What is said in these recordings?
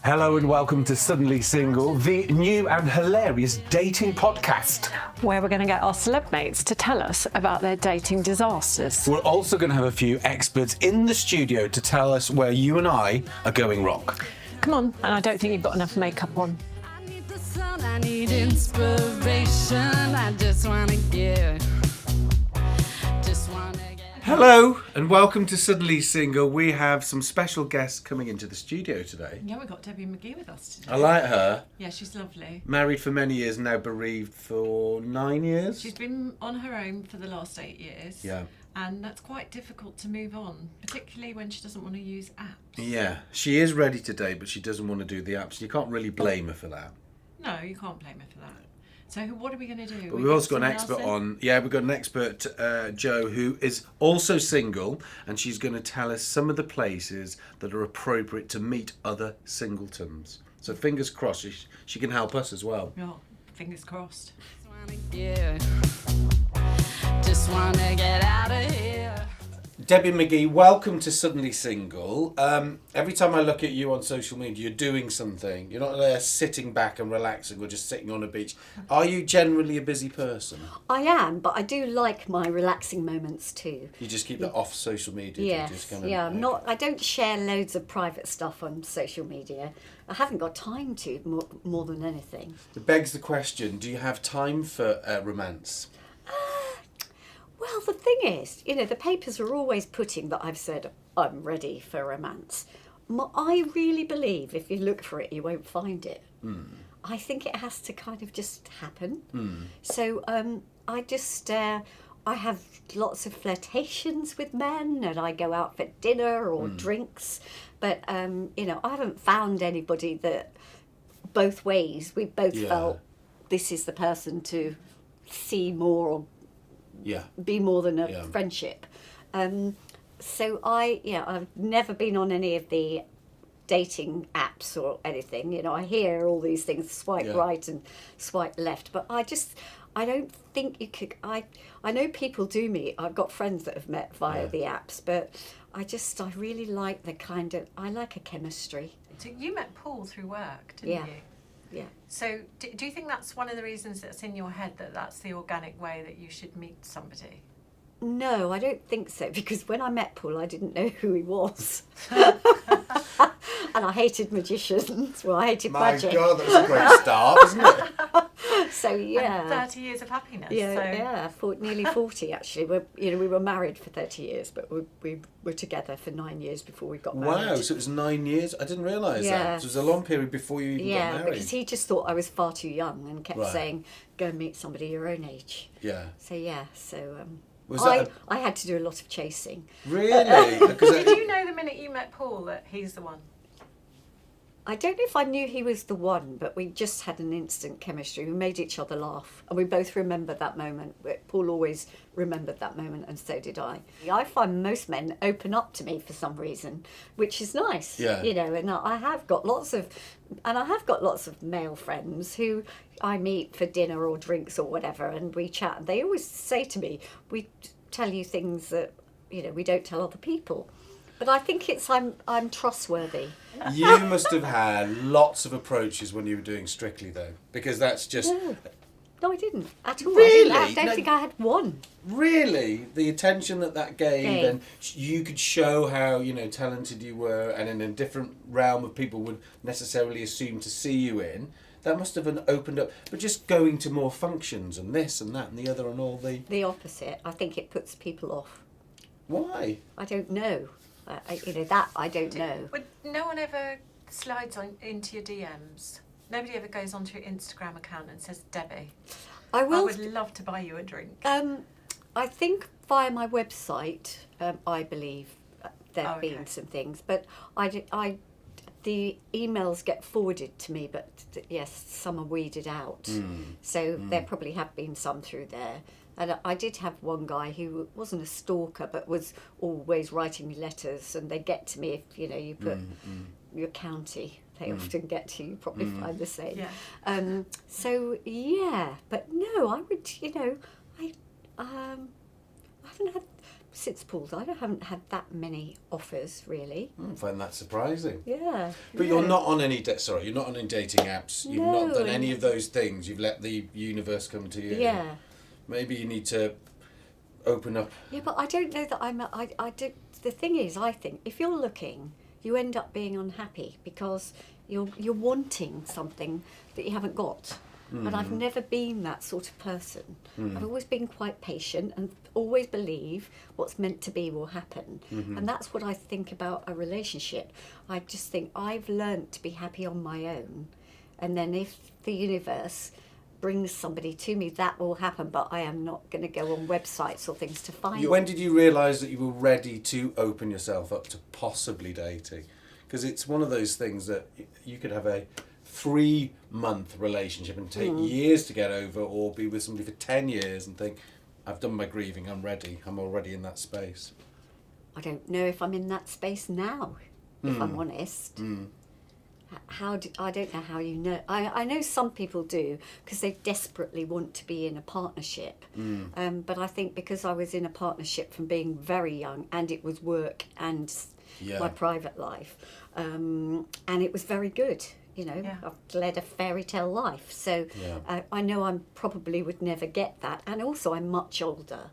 Hello and welcome to Suddenly Single, the new and hilarious dating podcast. Where we're going to get our celeb mates to tell us about their dating disasters. We're also going to have a few experts in the studio to tell us where you and I are going wrong. Come on, and I don't think you've got enough makeup on. I need the sun, I need inspiration. I just want to give. Hello and welcome to Suddenly Single. We have some special guests coming into the studio today. Yeah, we've got Debbie McGee with us today. I like her. Yeah, she's lovely. Married for many years, now bereaved for 9 years. She's been on her own for the last 8 years. Yeah. And that's quite difficult to move on, particularly when she doesn't want to use apps. Yeah, she is ready today, but she doesn't want to do the apps. You can't really blame her for that. No, you can't blame her for that. So what are we going to do? But we've also got an expert on. Yeah, we've got an expert, Jo, who is also single, and she's going to tell us some of the places that are appropriate to meet other singletons. So fingers crossed, she can help us as well. Oh, fingers crossed. Just want to get out of here. Debbie McGee, welcome to Suddenly Single. Every time I look at you on social media, you're doing something. You're not there sitting back and relaxing or just sitting on a beach. Are you generally a busy person? I am, but I do like my relaxing moments too. You just keep that off social media? Yes, Just kind of, yeah. I don't share loads of private stuff on social media. I haven't got time to, more than anything. It begs the question, do you have time for romance? Well, the thing is, the papers are always putting that I've said I'm ready for romance. I really believe if you look for it, you won't find it. I think it has to kind of just happen. So I have lots of flirtations with men, and I go out for dinner or drinks. But I haven't found anybody that both ways we both felt this is the person to see more or be more than a friendship. So I've never been on any of the dating apps or anything. I hear all these things, swipe right and swipe left, but I don't think you could. I know people do meet. I've got friends that have met via the apps, but I really like I like a chemistry. So you met Paul through work, didn't you? Yeah. So do you think that's one of the reasons that's in your head, that that's the organic way that you should meet somebody? No, I don't think so, because when I met Paul, I didn't know who he was. And I hated magicians. Well, I hated magic. My God, that's a great start, isn't it? So, yeah. And 30 years of happiness. Yeah, nearly 40, actually. We were married for 30 years, but we were together for 9 years before we got married. Wow, so it was 9 years? I didn't realise that. So it was a long period before you even got married. Yeah, because he just thought I was far too young and kept saying, go and meet somebody your own age. Yeah. So, I had to do a lot of chasing. Really? Did you know the minute you met Paul that he's the one? I don't know if I knew he was the one, but we just had an instant chemistry. We made each other laugh, and we both remembered that moment. Paul always remembered that moment, and so did I. I find most men open up to me for some reason, which is nice. Yeah. And I have got lots of male friends who I meet for dinner or drinks or whatever, and we chat. And they always say to me, "We tell you things that we don't tell other people." But I think I'm trustworthy. You must have had lots of approaches when you were doing Strictly, though, because that's just... No, I didn't at all. Really? I don't think I had one. Really? The attention that gave, and you could show how, talented you were, and in a different realm of people would necessarily assume to see you in. That must have opened up. But just going to more functions and this and that and the other and all the... The opposite. I think it puts people off. Why? I don't know. I don't know. But no one ever slides into your DMs. Nobody ever goes onto your Instagram account and says, Debbie, I would love to buy you a drink. I think via my website, I believe there have been some things, but the emails get forwarded to me, but yes, some are weeded out. So there probably have been some through there. And I did have one guy who wasn't a stalker, but was always writing me letters, and they get to me if you put your county. They often get to you. Probably find the same. Yeah. So yeah, but no, I would. I haven't had since Paul's, I haven't had that many offers really. I find that surprising. Yeah. But you're not on any you're not on any dating apps. You've not done any of those things. You've let the universe come to you. Yeah. Maybe you need to open up. Yeah, but I don't know that I do. The thing is, I think if you're looking, you end up being unhappy because you're wanting something that you haven't got. And I've never been that sort of person. I've always been quite patient and always believe what's meant to be will happen. And that's what I think about a relationship. I just think I've learnt to be happy on my own. And then if the universe brings somebody to me, that will happen. But I am not going to go on websites or things to find When did you realise that you were ready to open yourself up to possibly dating? Because it's one of those things that you could have a 3-month relationship and take years to get over, or be with somebody for 10 years and think, I've done my grieving, I'm ready, I'm already in that space. I don't know if I'm in that space now, if I'm honest. I don't know how you know. I know some people do because they desperately want to be in a partnership. But I think because I was in a partnership from being very young, and it was work and my private life, and it was very good. You know, I've led a fairy tale life, so I know I probably would never get that. And also I'm much older,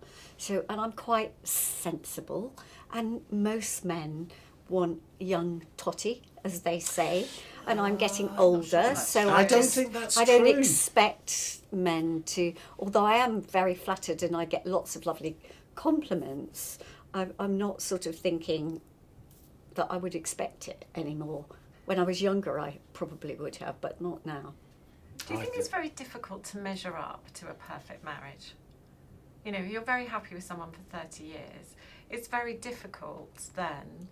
and I'm quite sensible, and most men want young totty, as they say, and I'm getting older, so I don't think that's true. I don't expect men to, although I am very flattered and I get lots of lovely compliments, I'm not sort of thinking that I would expect it anymore. When I was younger, I probably would have, but not now. Do you think it's very difficult to measure up to a perfect marriage? You know, you're very happy with someone for 30 years. It's very difficult then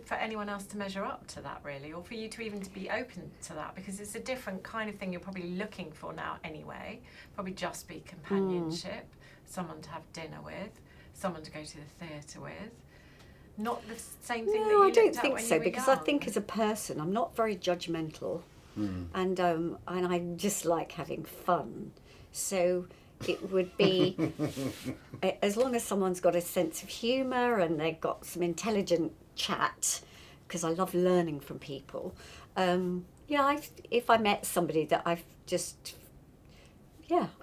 for anyone else to measure up to that, really, or for you to even to be open to that, because it's a different kind of thing you're probably looking for now anyway. Probably just be companionship, someone to have dinner with, someone to go to the theatre with. Not the same thing that you looked at when you were young. No, I don't think so, because I think as a person, I'm not very judgmental, and I just like having fun. So it would be, as long as someone's got a sense of humour and they've got some intelligent chat, because I love learning from people. If I met somebody that I've just...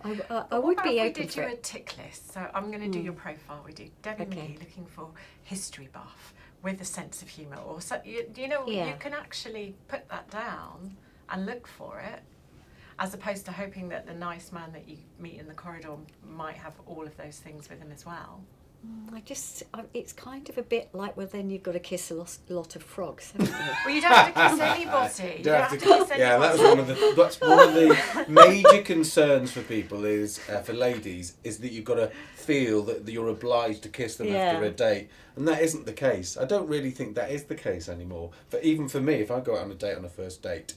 I would be open to it. We did you a tick list. So I'm going to do your profile. We do Debbie McGee looking for history buff with a sense of humour. Or so, you can actually put that down and look for it, as opposed to hoping that the nice man that you meet in the corridor might have all of those things with him as well. It's kind of a bit like, well, then you've got to kiss a lot of frogs, haven't you? Well, you don't have to kiss anybody. You don't have to kiss anybody. Yeah, that's one of the major concerns for people is, for ladies, is that you've got to feel that you're obliged to kiss them after a date. And that isn't the case. I don't really think that is the case anymore. But even for me, if I go out on a date on a first date,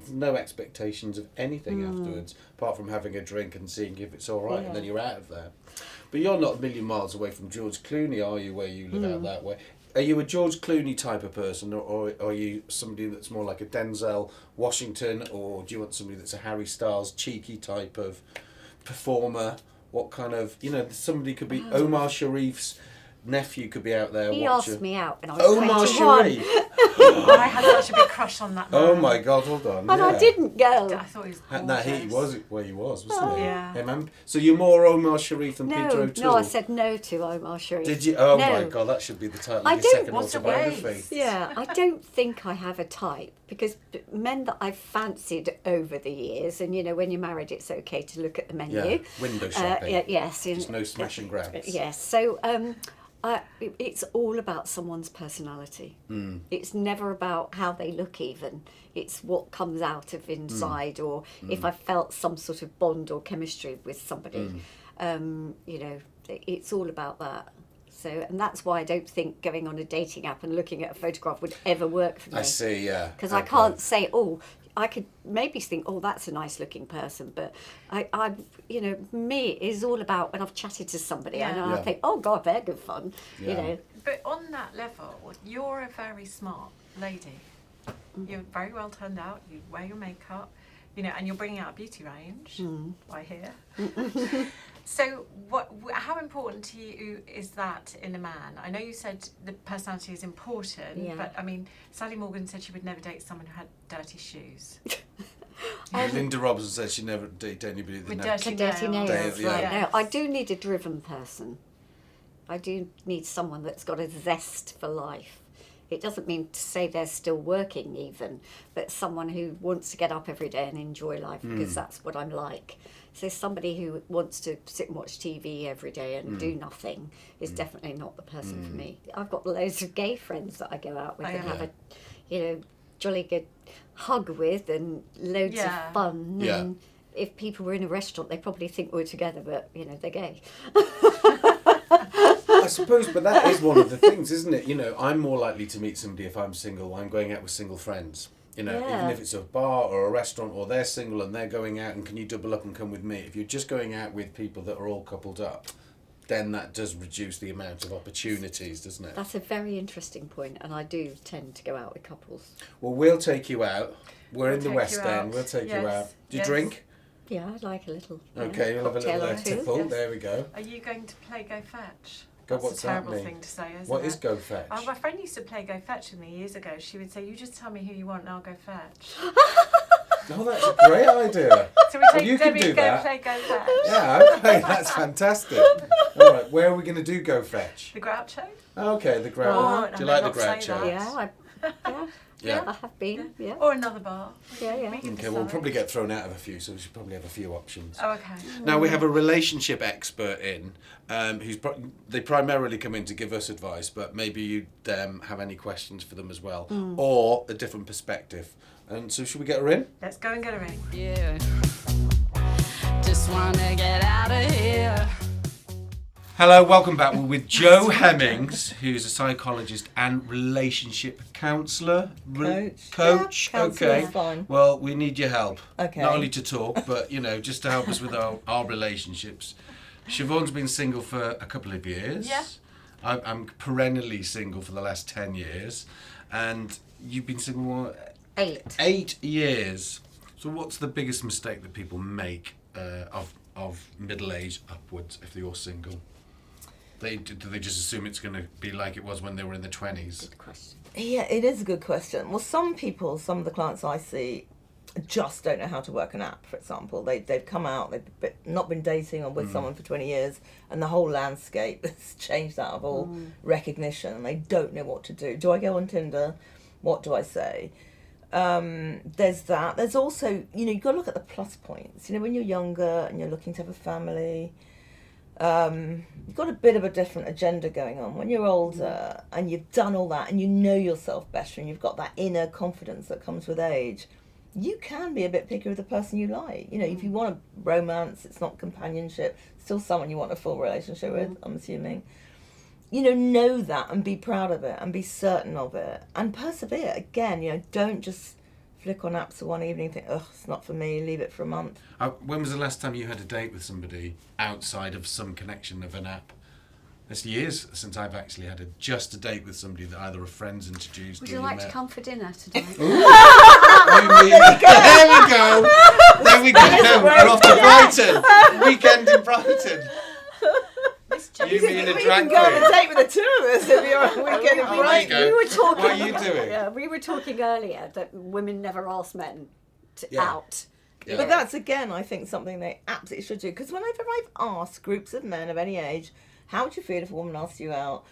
no expectations of anything afterwards, apart from having a drink and seeing if it's all right, and then you're out of there. But you're not a million miles away from George Clooney, are you, where you live out that way? Are you a George Clooney type of person, or are you somebody that's more like a Denzel Washington, or do you want somebody that's a Harry Styles cheeky type of performer? What kind of, somebody could be Omar Sharif's nephew could be out there. He asked me out when I was 21. Omar Sharif. I had such a big crush on that man. Oh my God, hold on. And I didn't go. I thought he was gorgeous. No, he was where he was, wasn't he? Yeah. Hey, man. So you're more Omar Sharif than Peter O'Toole? No, I said no to Omar Sharif. Did you? Oh my God, that should be the title of your second autobiography. Yeah, I don't think I have a type, because men that I've fancied over the years, and when you're married, it's okay to look at the menu. Yeah, window shopping. Yes. Just no smash and grabs. Yes, so... it's all about someone's personality. It's never about how they look even. It's what comes out of inside, or if I felt some sort of bond or chemistry with somebody. It's all about that. So, and that's why I don't think going on a dating app and looking at a photograph would ever work for me. I see, yeah. Because I can't say, I could maybe think, that's a nice looking person, but me is all about when I've chatted to somebody and I think, oh God, they're good fun, But on that level, you're a very smart lady. You're very well turned out. You wear your makeup, and you're bringing out a beauty range. I hear. So, how important to you is that in a man? I know you said the personality is important, but I mean, Sally Morgan said she would never date someone who had dirty shoes. Linda Robinson said she'd never date anybody With that dirty nails. Right. Yes. No, I do need a driven person. I do need someone that's got a zest for life. It doesn't mean to say they're still working even, but someone who wants to get up every day and enjoy life, because that's what I'm like. So somebody who wants to sit and watch TV every day and do nothing is definitely not the person for me. I've got loads of gay friends that I go out with and have a, jolly good hug with and loads of fun. Yeah. And if people were in a restaurant, they probably think we're together, but, they're gay. I suppose, but that is one of the things, isn't it? I'm more likely to meet somebody if I'm single. I'm going out with single friends. Even if it's a bar or a restaurant, or they're single and they're going out and can you double up and come with me? If you're just going out with people that are all coupled up, then that does reduce the amount of opportunities, doesn't it? That's a very interesting point, and I do tend to go out with couples. Well, we'll take you out. We're in the take West you out. End. We'll take you Yes, out. Do you yes. drink? Yeah, I'd like a little. Okay, you'll have a cocktail little or two. tipple. Yes. There we go. Are you going to play Go Fetch? What's That's a that terrible mean? thing to say, isn't What it? is Go Fetch? Oh, my friend used to play Go Fetch with me years ago. She would say, "You just tell me who you want, and I'll go fetch." Oh, that's a great idea. So we take you can Debbie do to go that. play Go Fetch. Yeah, okay, that's fantastic. All right, where are we going to do Go Fetch? The Groucho. Okay, the Oh, Groucho. Do you like the not say Groucho? that. Yeah, I have been. Yeah. Or another bar. Yeah. We can Okay, we'll decide. probably get thrown out of a few, so we should probably have a few options. Oh, okay. Now we have a relationship expert in, they primarily come in to give us advice, but maybe you have any questions for them as well, or a different perspective. And so should we get her in? Let's go and get her in. Yeah. Just wanna get out of here. Hello, welcome back. We're with Jo Hemmings, who's a psychologist and relationship counsellor. Coach. Yeah, okay. counsellor's fine. Well, we need your help. Okay. Not only to talk, but just to help us with our relationships. Siobhan's been single for a couple of years. Yeah. I'm perennially single for the last 10 years, and you've been single 8 years. So what's the biggest mistake that people make of middle age upwards if you're single? Do they just assume it's going to be like it was when they were in their 20s? Good question. Yeah, it is a good question. Well, some of the clients I see just don't know how to work an app, for example. They've come out, they've not been dating or with someone for 20 years, and the whole landscape has changed out of all recognition, and they don't know what to do. Do I go on Tinder? What do I say? There's that. There's also, you've got to look at the plus points. When you're younger and you're looking to have a family, you've got a bit of a different agenda going on. When you're older and you've done all that and you know yourself better and you've got that inner confidence that comes with age, you can be a bit picky with the person you like. If you want a romance, it's not companionship, still someone you want a full relationship with, I'm assuming. Know that and be proud of it and be certain of it and persevere. Again, don't just flick on apps for one evening and think, oh, it's not for me, leave it for a month. When was the last time you had a date with somebody outside of some connection of an app? It's years since I've actually had just a date with somebody that either a friend's introduced Would or you like met. to come for dinner today? There we go. There we go. We're off to Brighton. Weekend in Brighton. You mean a drag Go on a queen? date with the two of us if you're on a weekend in Oh, Brighton. there you go. We were talking. What are you doing? Yeah, we were talking earlier that women never ask men out. Yeah. But that's, again, I think something they absolutely should do. Because whenever I've asked groups of men of any age, how would you feel if a woman asked you out,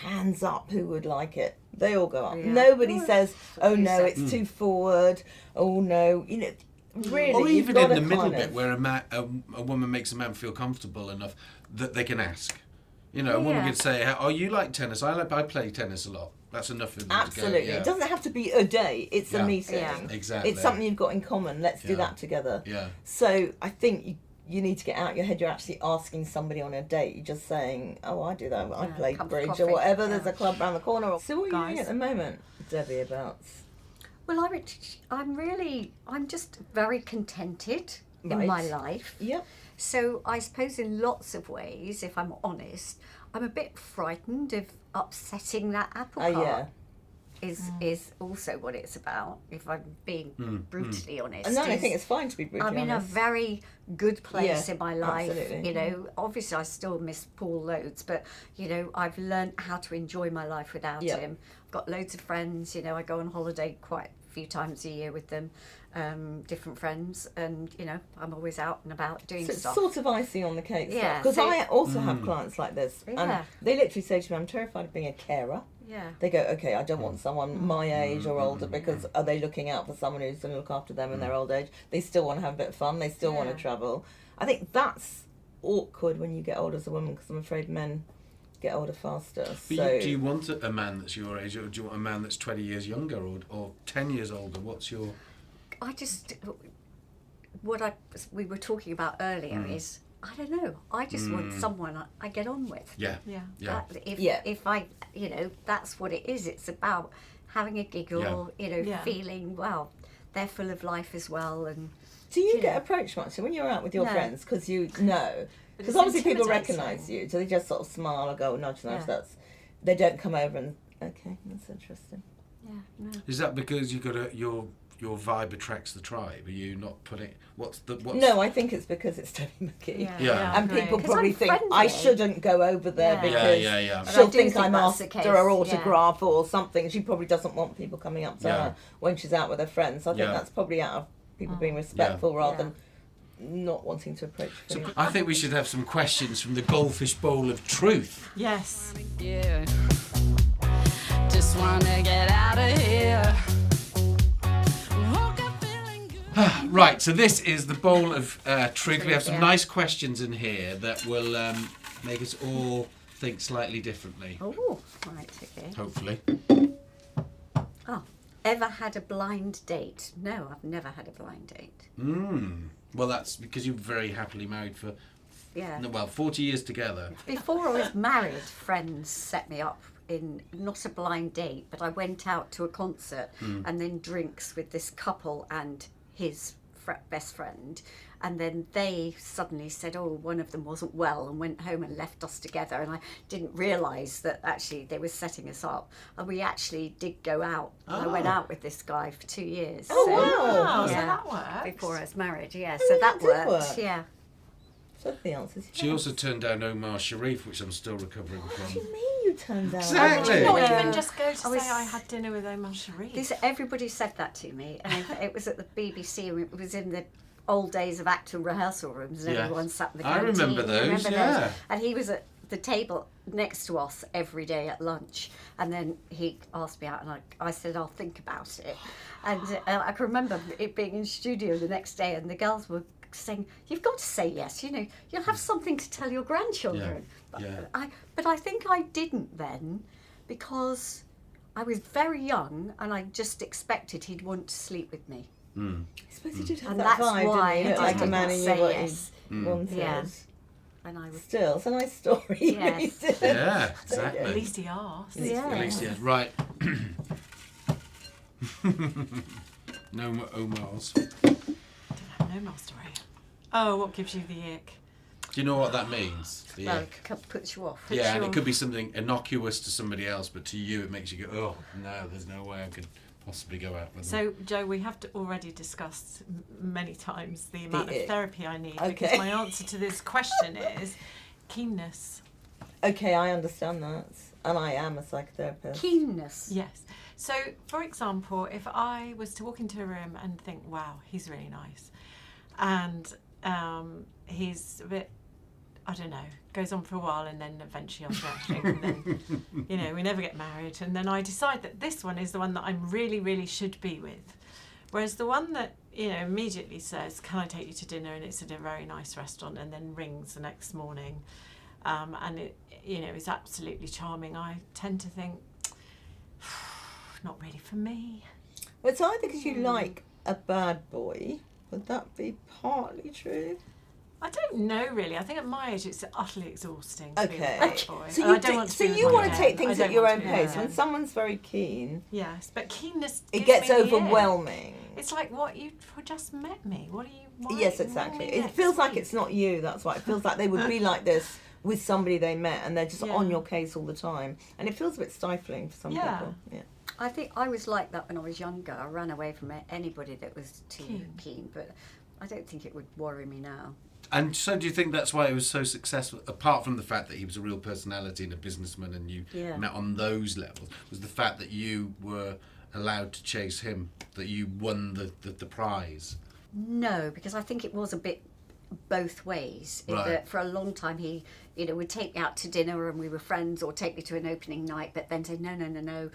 hands up, who would like it? They all go up. Yeah. Nobody says, oh no, said. it's too forward. Oh no, really. Or you've even got in to the middle kind bit of- where a woman makes a man feel comfortable enough that they can ask. A woman could say, oh, you like tennis? I play tennis a lot. That's enough for them Absolutely. to go. Yeah. It doesn't have to be a date. It's a meeting. Yeah. Exactly. It's something you've got in common. Let's do Yeah. that together. Yeah. So I think you need to get out your head. You're actually asking somebody on a date. You're just saying, oh, I do that. I play cup of bridge coffee. or whatever. Yeah. There's a club around the corner. So what are you doing Guys. at the moment, Debbie, about? Well, I'm just very contented in Right. my life. Yep. So I suppose in lots of ways, if I'm honest, I'm a bit frightened of upsetting that apple cart. Yeah. is also what it's about, if I'm being brutally honest. And I think it's fine to be brutally I'm in honest. a very good place in my life. Absolutely. You know, obviously I still miss Paul loads, but, you know, I've learnt how to enjoy my life without him. I've got loads of friends, you know, I go on holiday quite a few times a year with them, different friends, and, you know, I'm always out and about doing So it's stuff. sort of icing on the cake. Yeah. Because So- I also have clients like this. Yeah. And they literally say to me, I'm terrified of being a carer. Yeah. They go, okay, I don't want someone my age or older, because are they looking out for someone who's going to look after them in their old age? They still want to have a bit of fun. They still want to travel. I think that's awkward when you get older as a woman, because I'm afraid men get older faster. But So do you want a man that's your age, or do you want a man that's 20 years younger or 10 years older? What's your... I just, we were talking about earlier is, I don't know, I just want someone I get on with. Yeah. Yeah. Yeah. If I, you know, that's what it is. It's about having a giggle, you know, feeling, well, they're full of life as well. And do you Yeah. get approached much when you're out with your No. friends? Because you know, because it's obviously people intimidating. recognise you, so they just sort of smile or go nudge. Yeah. They don't come over and okay, that's interesting. yeah, no. Is that because you got your vibe attracts the tribe? Are you not putting... What's... No, I think it's because it's Debbie McGee. Yeah. And people Right. probably I'm think I friendly. shouldn't go over there Yeah. because Yeah. But I she'll do think think I'm that's the after case, her yeah. autograph or something. She probably doesn't want people coming up to Yeah. her when she's out with her friends. I think Yeah. that's probably out of people being respectful rather Yeah. than not wanting to approach So you. I think we should have some questions from the Goldfish Bowl of Truth. Yes. Yeah. Just wanna get out of here. Woke up feeling good. Right, so this is the Bowl of Truth. We have some Yeah. nice questions in here that will make us all think slightly differently, Oh, right, okay. hopefully. Oh, ever had a blind date? No, I've never had a blind date. Well, that's because you're very happily married for, Yeah. 40 years together. Before I was married, friends set me up in not a blind date, but I went out to a concert and then drinks with this couple and his best friend, and then they suddenly said, oh, one of them wasn't well, and went home and left us together, and I didn't realise that actually they were setting us up, and we actually did go out. I went out with this guy for 2 years. Oh, so, wow. So yeah, that works. before I was married, yeah, Oh, so that that did worked, work. yeah. So the answer is She yes. also turned down Omar Sharif, which I'm still recovering What do from. you mean you turned down? Exactly. Not Yeah. even just go to I was- say I had dinner with Omar Sharif. Everybody said that to me, and it was at the BBC. It was in the old days of acting rehearsal rooms, and Yes. everyone sat in the I canteen. remember those, yeah. And he was at the table next to us every day at lunch, and then he asked me out, and I said, I'll think about it. And I can remember it being in studio the next day, and the girls were saying, you've got to say yes, you know, you'll have something to tell your grandchildren. Yeah. But I think I didn't then, because I was very young and I just expected he'd want to sleep with me. I suppose you did have And that that's vibe, why didn't you? I Like a did man not in say you what yes. you wanted. Yeah. And I was, Still, it's a nice story. you Yes. really did. Yeah, At exactly. least he asked. yeah. At least, yeah. Right. No more Omars. Do No more story. Oh, what gives you the ick? you know what that means? The well, ick? it puts you off. Yeah, and you it off. could be something innocuous to somebody else, but to you it makes you go, oh, no, there's no way I could possibly go out with them. So, Joe, we have already discussed many times the amount of ick. therapy I need, Okay. because my answer to this question is keenness. Okay, I understand that. And I am a psychotherapist. Keenness. Yes. So, for example, if I was to walk into a room and think, wow, he's really nice, and he's a bit, I don't know, goes on for a while, and then eventually I'll drink, and then, you know, we never get married, and then I decide that this one is the one that I really, really should be with. Whereas the one that, you know, immediately says, can I take you to dinner, and it's at a very nice restaurant, and then rings the next morning, and it, you know, is absolutely charming, I tend to think, not really for me. Well, it's either because you like a bad boy. Would that be partly true? I don't know really. I think at my age it's utterly exhausting to be with a Okay. bad boy. So And I you, don't want to so be with you my want to dad. take I things don't at your want own to be with pace. my When dad. someone's very keen, Yes, but keenness it gives gets me the ick. overwhelming. It's like, what, you just met me. What do you want? Yes, exactly. It feels like it's not you, that's why. It feels like they would be like this with somebody they met and they're just Yeah. on your case all the time. And it feels a bit stifling for some Yeah. people. Yeah. I think I was like that when I was younger. I ran away from anybody that was too keen, but I don't think it would worry me now. And so do you think that's why he was so successful, apart from the fact that he was a real personality and a businessman and you met on those levels, was the fact that you were allowed to chase him, that you won the prize? No, because I think it was a bit both ways. In that for a long time he, would take me out to dinner and we were friends, or take me to an opening night, but then say, no,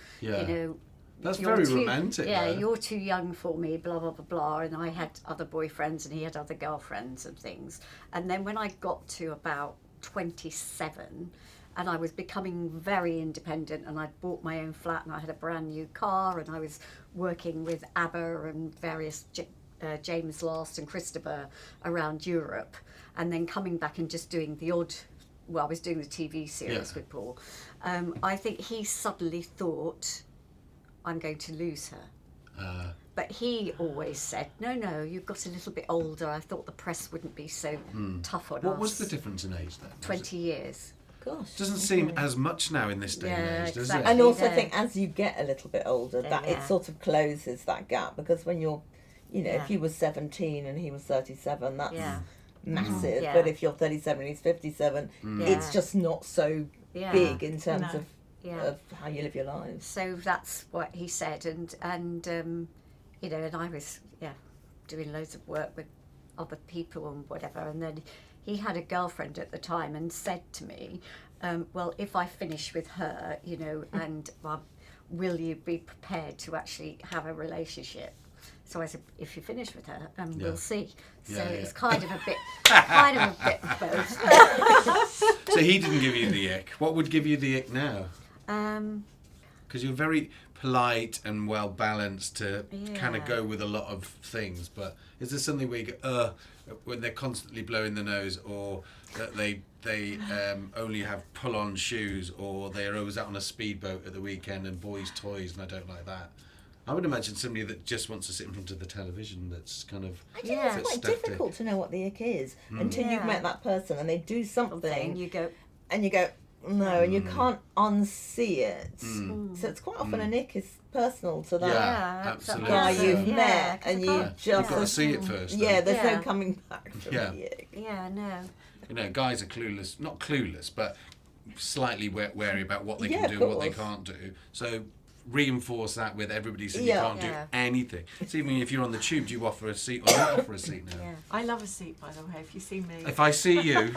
That's very romantic. Yeah, though. you're too young for me, blah, blah, blah, blah. And I had other boyfriends and he had other girlfriends and things. And then when I got to about 27 and I was becoming very independent and I'd bought my own flat and I had a brand new car and I was working with ABBA and various James Last and Christopher around Europe, and then coming back and just doing the odd, I was doing the TV series with Paul. I think he suddenly thought, I'm going to lose her. But he always said, no, you've got a little bit older. I thought the press wouldn't be so tough on us. What was the difference in age then? 20 years. Gosh. Doesn't seem as much now in this day and age, does exactly. it? And also I think as you get a little bit older, that it Yeah. sort of closes that gap, because when you're, if you were 17 and he was 37, that's massive. Yeah. But if you're 37 and he's 57, it's just not so big in terms of how you live your lives. So that's what he said, and and I was doing loads of work with other people and whatever, and then he had a girlfriend at the time and said to me, well, if I finish with her, and will you be prepared to actually have a relationship? So I said, if you finish with her, we'll see. So it's kind of a bit of both. So he didn't give you the ick. What would give you the ick now? Because you're very polite and well balanced to kind of go with a lot of things, but is there something where you go, when they're constantly blowing the nose, or that they only have pull-on shoes, or they're always out on a speedboat at the weekend and boys' toys, and I don't like that? I would imagine somebody that just wants to sit in front of the television, that's kind of... I think it's quite difficult to know what the ick is until you've met that person and they do something. You go... And you go, no, and you can't unsee it. So it's quite often an ick is personal to that absolutely. guy you've met, and you just... You've got to see it first. Yeah, there's no coming back from the ick. Yeah, no. Guys are clueless, not clueless, but slightly wary about what they can do and what they can't do. So reinforce that with everybody saying you can't do anything. So even if you're on the tube, do you offer a seat or not offer a seat now? I love a seat, by the way. If you see me, If I see you,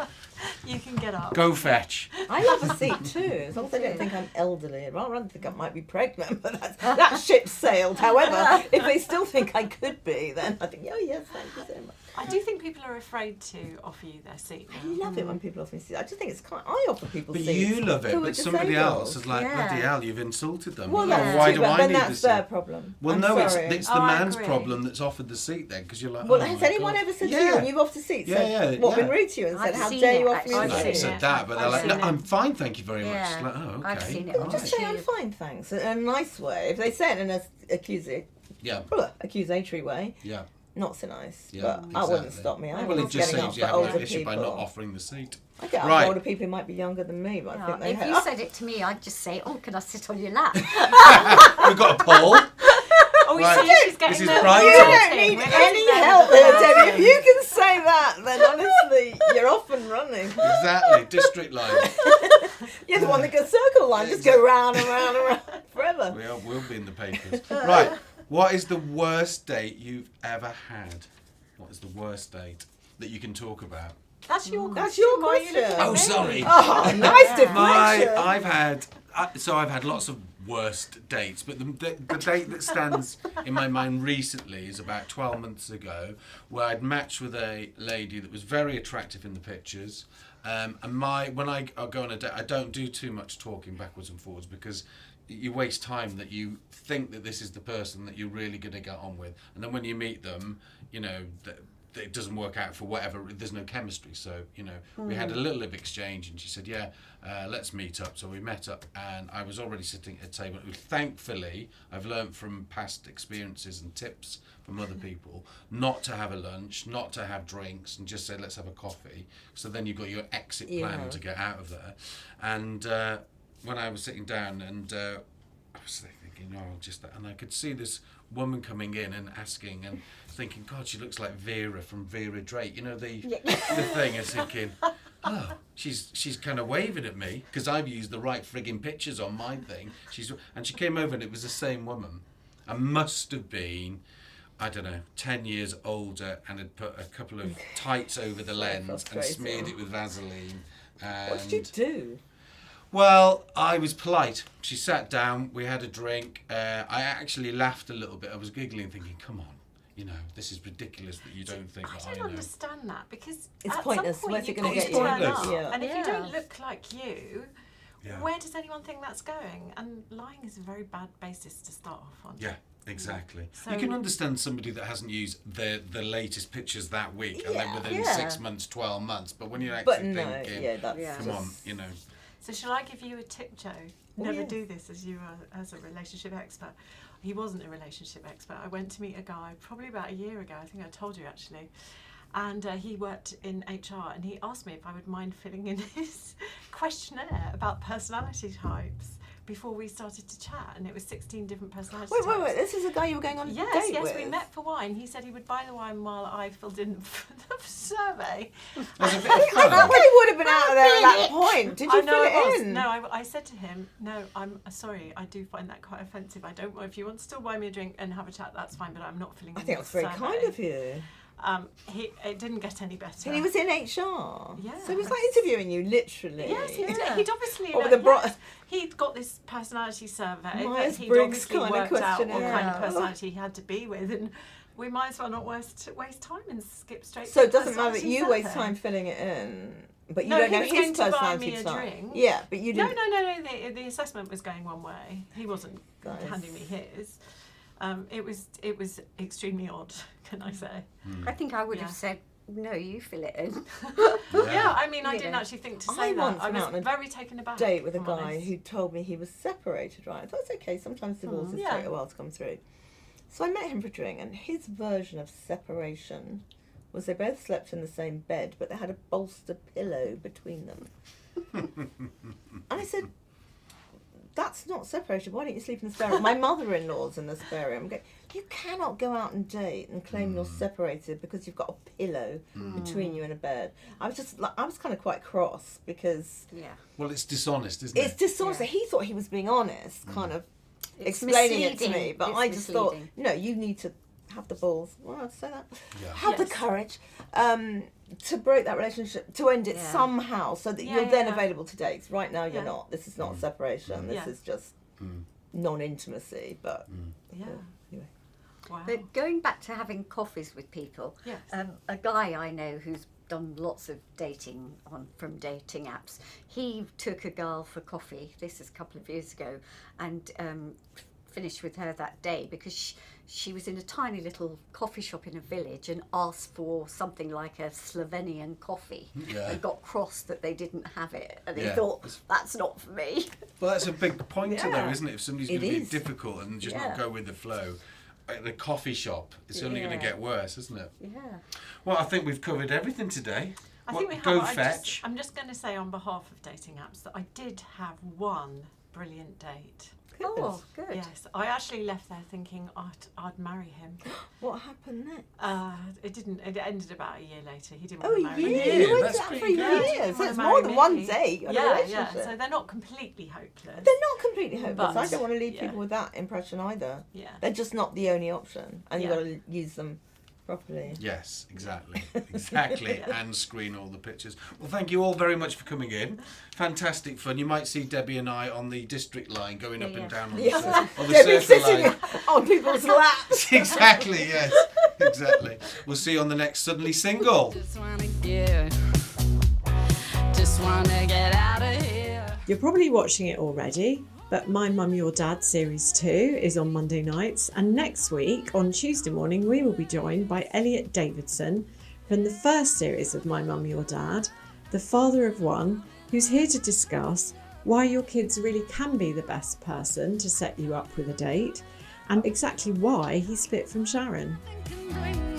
you can get up. go fetch. I love a seat too, as long as they don't think I'm elderly. I don't think I might be pregnant, but that ship sailed. However, if they still think I could be, then I think, oh yes, thank you so much. I do think people are afraid to offer you their seat now. I love it when people offer me seats. I just think it's kind. I offer people But seats. you love it, who are but somebody disabled. else is like, bloody hell, you've insulted them. Well, Like, that's why true, do but I then need the that's their seat? problem. Well, I'm no, sorry. it's the I man's agree. problem that's offered the seat then, because you're like, Well, oh has my anyone God. ever said to you when you've offered a seat, said, what, been rude to you and said, I've how seen dare it, you offer me actually. a I've I've seat? seen said it. that, but they're I've like, seen no, it. I'm fine, thank you very much. Yeah. It's like, oh, okay. I've seen it Well, on just say I'm tube. fine, thanks, in a nice way. If they say it in an accusatory way, Yeah. not so nice. Yeah, But that wouldn't exactly. stop me. I Well, it was just getting up saves you for having an older issue by not people. offering the seat. I get up Right. for older people who might be younger than me, but I think they If you said it to me, I'd just say, "Oh, can I sit on your lap?" We've got a poll. Oh, we Right. see she's getting This is there. Brighton. You You don't need any help there, Debbie. If you can say that, then honestly, you're off and running. Exactly, district line. You're the one that goes circle line, just go round and round and round forever. We'll be in the papers. Right, what is the worst date you've ever had? What is the worst date that you can talk about? That's your question. That's your Why are you looking question. at Oh, me? sorry. Oh, nice deflection. I've had lots of worst dates, but the date that stands in my mind recently is about 12 months ago, where I'd matched with a lady that was very attractive in the pictures. And when I go on a date, I don't do too much talking backwards and forwards, because you waste time that you think that this is the person that you're really going to get on with, and then when you meet them, it doesn't work out for whatever, there's no chemistry. So, we had a little bit of exchange, and she said, let's meet up. So we met up, and I was already sitting at a table. Thankfully, I've learned from past experiences and tips from other people not to have a lunch, not to have drinks, and just say, let's have a coffee. So then you've got your exit plan to get out of there. And when I was sitting down, and I was thinking, thinking, oh, just that. And I could see this woman coming in and asking and thinking, God, she looks like Vera from Vera Drake. You know, the thing. I was thinking, oh, she's kind of waving at me because I've used the right frigging pictures on my thing. And she came over and it was the same woman. I must have been, I don't know, 10 years older and had put a couple of tights over the lens and smeared it with Vaseline. And What did you do? well, I was polite. She sat down, we had a drink. I actually laughed a little bit. I was giggling, thinking, come on, you know, this is ridiculous that you don't think that I I know. don't understand that because It's at pointless. some Where's point it you gonna got get to you? turn Pointless. up. Yeah. And if you Yeah. don't look like you, Yeah. where does anyone think that's going? And lying is a very bad basis to start off on. Yeah, exactly. So- you can understand somebody that hasn't used the latest pictures that week and then Yeah. within Yeah. 6 months, 12 months. But when you're But actually no, thinking, yeah, that's Yeah. come on, you know. So shall I give you a tip, Joe? Oh, Never yes. do this as you are as a relationship expert. He wasn't a relationship expert. I went to meet a guy probably about a year ago. I think I told you actually. And he worked in HR and he asked me if I would mind filling in his questionnaire about personality types before we started to chat. And it was 16 different personality types. Wait. This is a guy you were going on a Yes, date with? we met for wine. He said he would buy the wine while I filled in the survey. There's a bit of I fun. think they would have been out of there at that point. Did you I know fill I it was. in? No, I said to him, no, I'm sorry, I do find that quite offensive. I don't. If you want to still buy me a drink and have a chat, that's fine. But I'm not filling in I think the that's very survey. kind of you. It didn't get any better. And he was in HR. Yeah. So he was like interviewing you, literally. Yes, Yeah. he'd obviously. Or with a yes, he'd got this personality survey. He'd Myers-Briggs obviously kind of worked out what questionnaire. kind of Yeah. personality he had to be with, and we might as well not waste time and skip straight. So to it doesn't matter that personality you waste survey. time filling it in, but you No, don't he know was his going to buy personality me a type. drink. Yeah, but you No. didn't. The assessment was going one way. He wasn't That is- handing me his. It was extremely odd, can I say? I think I would Yeah. have said, no, you fill it in. Yeah, I mean, I You didn't know. actually think to I say that. once I went was out on a very taken aback. Date with a if I'm guy honest. who told me he was separated, right? I thought it's okay, sometimes divorces Yeah. take a while to come through. So I met him for a drink, and his version of separation was they both slept in the same bed, but they had a bolster pillow between them. And I said, that's not separated. Why don't you sleep in the spare room? My mother-in-law's in the spare room. I'm going, you cannot go out and date and claim you're separated because you've got a pillow between you in a bed. I was kind of quite cross because Yeah. Well, it's dishonest, isn't it's it? dishonest. Yeah. He thought he was being honest, kind of It's explaining it to misleading. me, but It's I just thought, misleading. no, you need to have the balls. Well, I'd say that. Yeah. Have the Yes. courage to break that relationship, to end it Yeah. somehow, so that Yeah, you're then yeah. available to date. Right now, you're Yeah. not. This is not separation. This Yeah. is just Mm. non-intimacy. But Yeah. anyway. Wow. But going back to having coffees with people, Yes. a guy I know who's done lots of dating from dating apps, he took a girl for coffee, this is a couple of years ago, and finished with her that day because she was in a tiny little coffee shop in a village and asked for something like a Slovenian coffee Yeah. and got cross that they didn't have it, and he Yeah. thought, that's not for me. Well, that's a big pointer, though, Yeah. isn't it? If somebody's It going to be is. difficult and just Yeah. not go with the flow, at the coffee shop, it's only going Yeah. to get worse, isn't it? Yeah. Well, I think we've covered everything today. I think we have. Go fetch. I'm just going to say on behalf of dating apps that I did have one brilliant date. Oh, good. Yes, I actually left there thinking I'd marry him. What happened next? It didn't. It ended about a year later. He didn't Oh, want a to marry year! me. Yeah, You went that's out for pretty good. years. Yeah, So it's wanna more than marry one me. date. On a Yeah. relationship. So they're not completely hopeless. They're not completely hopeless. But- I don't want to leave yeah. people with that impression either. Yeah. They're just not the only option, and you've Yeah. got to use them properly. Yes, exactly. Exactly. And screen all the pictures. Well, thank you all very much for coming in. Fantastic fun. You might see Debbie and I on the district line going up Yeah. and down on Yeah. the Debbie circle sitting line. on people's laps. Exactly, yes. Exactly. We'll see you on the next Suddenly Single. Just wanna get out of here. You're probably watching it already, but My Mum, Your Dad Series 2 is on Monday nights, and next week, on Tuesday morning, we will be joined by Elliot Davidson from the first series of My Mum, Your Dad, the father of one, who's here to discuss why your kids really can be the best person to set you up with a date, and exactly why he split from Sharon. Can bring